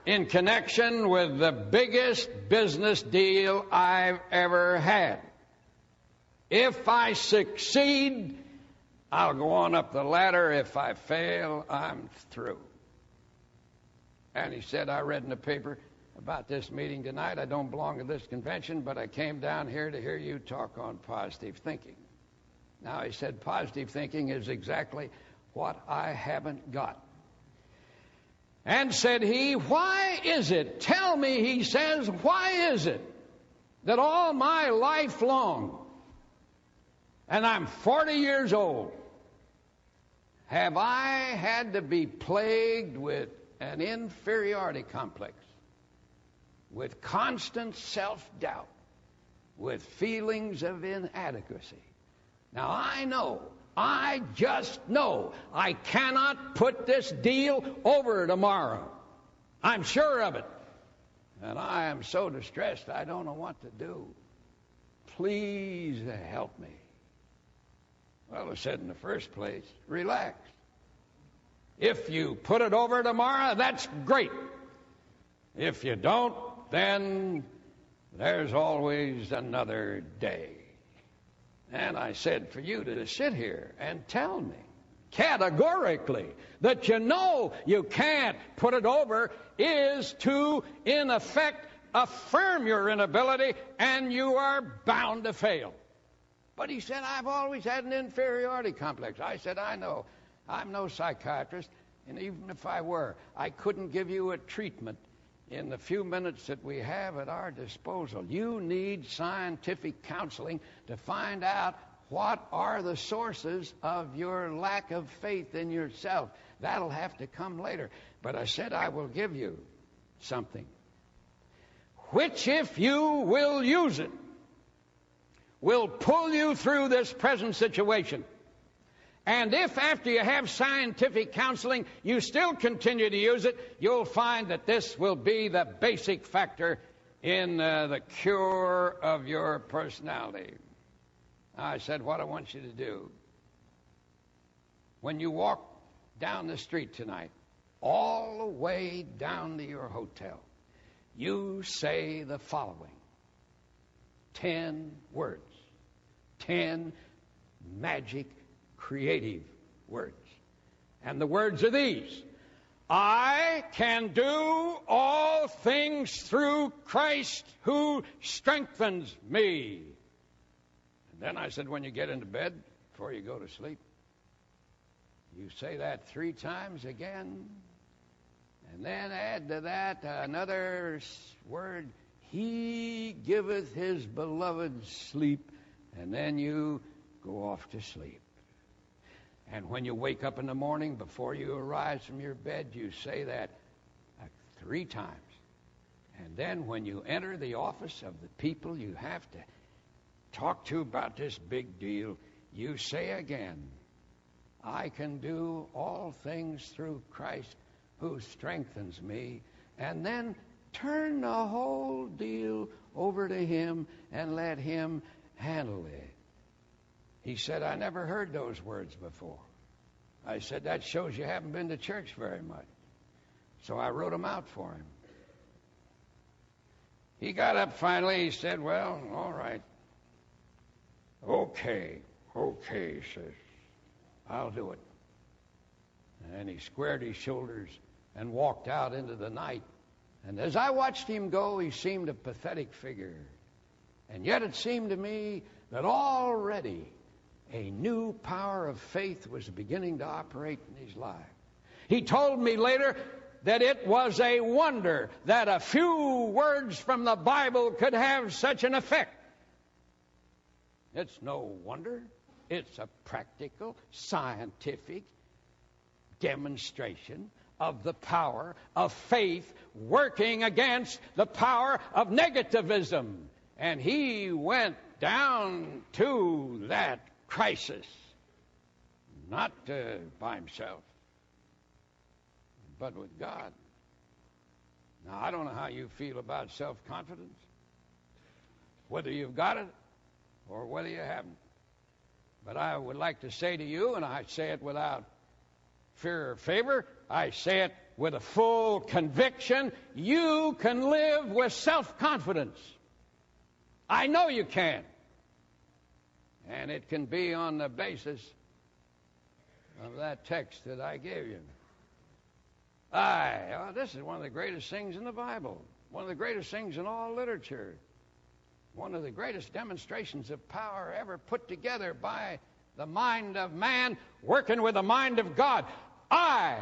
in connection with the biggest business deal I've ever had. If I succeed, I'll go on up the ladder. If I fail, I'm through. And he said, I read in the paper about this meeting tonight. I don't belong to this convention, but I came down here to hear you talk on positive thinking. Now, he said, positive thinking is exactly what I haven't got. And said he, why is it, tell me, he says, why is it that all my life long, and I'm 40 years old, have I had to be plagued with an inferiority complex, with constant self-doubt, with feelings of inadequacy? Now, I just know I cannot put this deal over tomorrow. I'm sure of it. And I am so distressed I don't know what to do. Please help me. Well, I said in the first place, relax. If you put it over tomorrow, that's great. If you don't, then there's always another day. And I said, for you to sit here and tell me categorically that you know you can't put it over is to, in effect, affirm your inability, and you are bound to fail. But he said, I've always had an inferiority complex. I said, I know. I'm no psychiatrist, and even if I were, I couldn't give you a treatment in the few minutes that we have at our disposal. You need scientific counseling to find out what are the sources of your lack of faith in yourself. That'll have to come later. But I said I will give you something, which if you will use it, will pull you through this present situation. And if after you have scientific counseling you still continue to use it, you'll find that this will be the basic factor in the cure of your personality. I said, what I want you to do, when you walk down the street tonight, all the way down to your hotel, you say the following 10 words, 10 magic creative words. And the words are these: I can do all things through Christ who strengthens me. And then I said, when you get into bed, before you go to sleep, you say that 3 times again. And then add to that another word, He giveth His beloved sleep. And then you go off to sleep. And when you wake up in the morning, before you arise from your bed, you say that 3 times. And then when you enter the office of the people you have to talk to about this big deal, you say again, I can do all things through Christ who strengthens me. And then turn the whole deal over to Him and let Him handle it. He said, I never heard those words before. I said, that shows you haven't been to church very much. So I wrote them out for him. He got up finally. He said, well, all right. Okay, he says, I'll do it. And he squared his shoulders and walked out into the night. And as I watched him go, he seemed a pathetic figure. And yet it seemed to me that already a new power of faith was beginning to operate in his life. He told me later that it was a wonder that a few words from the Bible could have such an effect. It's no wonder. It's a practical, scientific demonstration of the power of faith working against the power of negativism. And he went down to that crisis, not by himself, but with God. Now, I don't know how you feel about self-confidence, whether you've got it or whether you haven't. But I would like to say to you, and I say it without fear or favor, I say it with a full conviction, you can live with self-confidence. I know you can. And it can be on the basis of that text that I gave you. This is one of the greatest things in the Bible. One of the greatest things in all literature. One of the greatest demonstrations of power ever put together by the mind of man working with the mind of God. I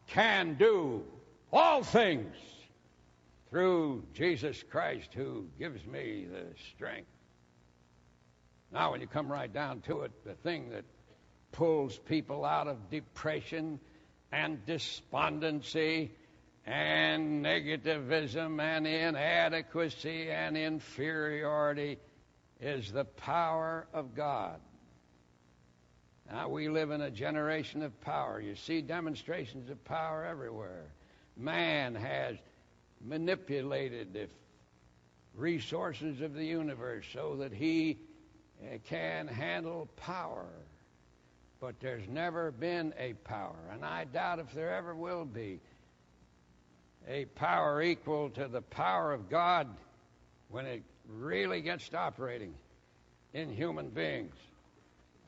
can do all things through Jesus Christ who gives me the strength. Now, when you come right down to it, the thing that pulls people out of depression and despondency and negativism and inadequacy and inferiority is the power of God. Now, we live in a generation of power. You see demonstrations of power everywhere. Man has manipulated the resources of the universe so that he can handle power. But there's never been a power, and I doubt if there ever will be, a power equal to the power of God when it really gets to operating in human beings.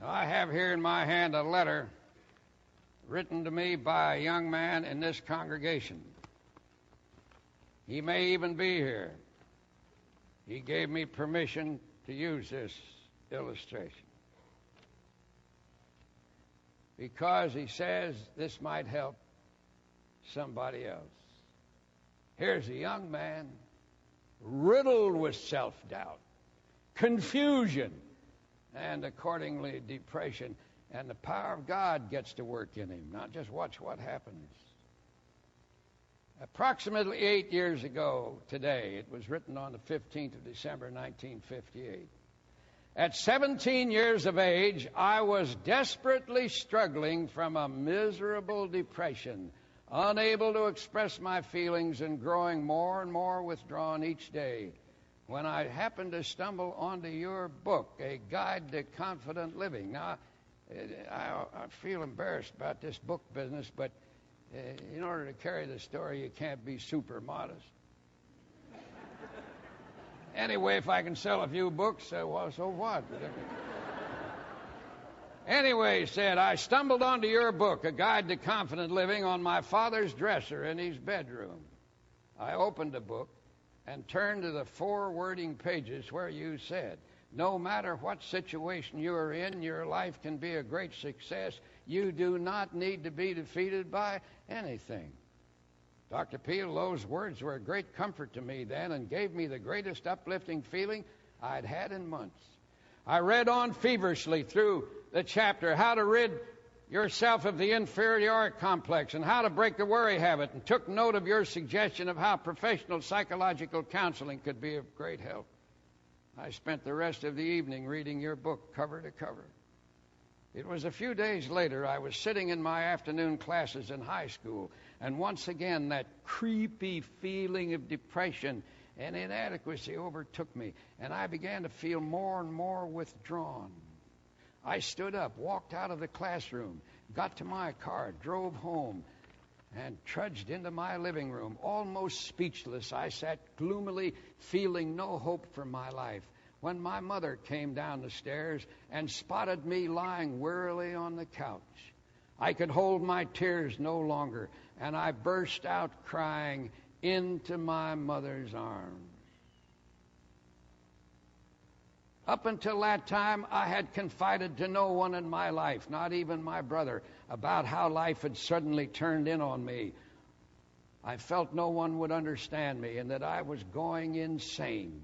Now, I have here in my hand a letter written to me by a young man in this congregation. He may even be here. He gave me permission to use this illustration because he says this might help somebody else. Here's a young man riddled with self-doubt, confusion, and accordingly depression, and the power of God gets to work in him. Now just watch what happens. Approximately 8 years ago today, it was written on the 15th of December, 1958. At 17 years of age, I was desperately struggling from a miserable depression, unable to express my feelings and growing more and more withdrawn each day, when I happened to stumble onto your book, A Guide to Confident Living. Now, I feel embarrassed about this book business, but in order to carry the story, you can't be super modest. Anyway, if I can sell a few books, well, so what? Anyway, he said, I stumbled onto your book, A Guide to Confident Living, on my father's dresser in his bedroom. I opened the book and turned to the forwarding pages where you said, no matter what situation you are in, your life can be a great success. You do not need to be defeated by anything. Dr. Peel, those words were a great comfort to me then and gave me the greatest uplifting feeling I'd had in months. I read on feverishly through the chapter, how to rid yourself of the inferiority complex and how to break the worry habit, and took note of your suggestion of how professional psychological counseling could be of great help. I spent the rest of the evening reading your book cover to cover. It was a few days later I was sitting in my afternoon classes in high school, and once again that creepy feeling of depression and inadequacy overtook me, and I began to feel more and more withdrawn. I stood up, walked out of the classroom, got to my car, drove home, and trudged into my living room. Almost speechless, I sat gloomily, feeling no hope for my life, when my mother came down the stairs and spotted me lying wearily on the couch. I could hold my tears no longer, and I burst out crying into my mother's arms. Up until that time, I had confided to no one in my life, not even my brother, about how life had suddenly turned in on me. I felt no one would understand me and that I was going insane.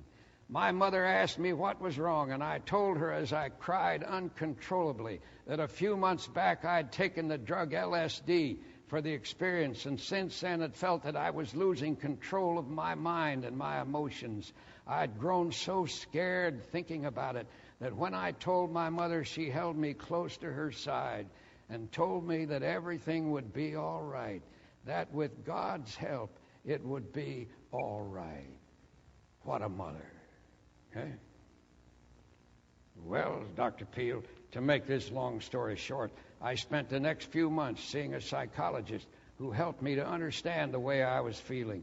My mother asked me what was wrong, and I told her as I cried uncontrollably that a few months back I'd taken the drug LSD for the experience, and since then had felt that I was losing control of my mind and my emotions. I'd grown so scared thinking about it that when I told my mother, she held me close to her side and told me that everything would be all right, that with God's help it would be all right. What a mother. Okay? Well, Dr. Peel, to make this long story short, I spent the next few months seeing a psychologist who helped me to understand the way I was feeling.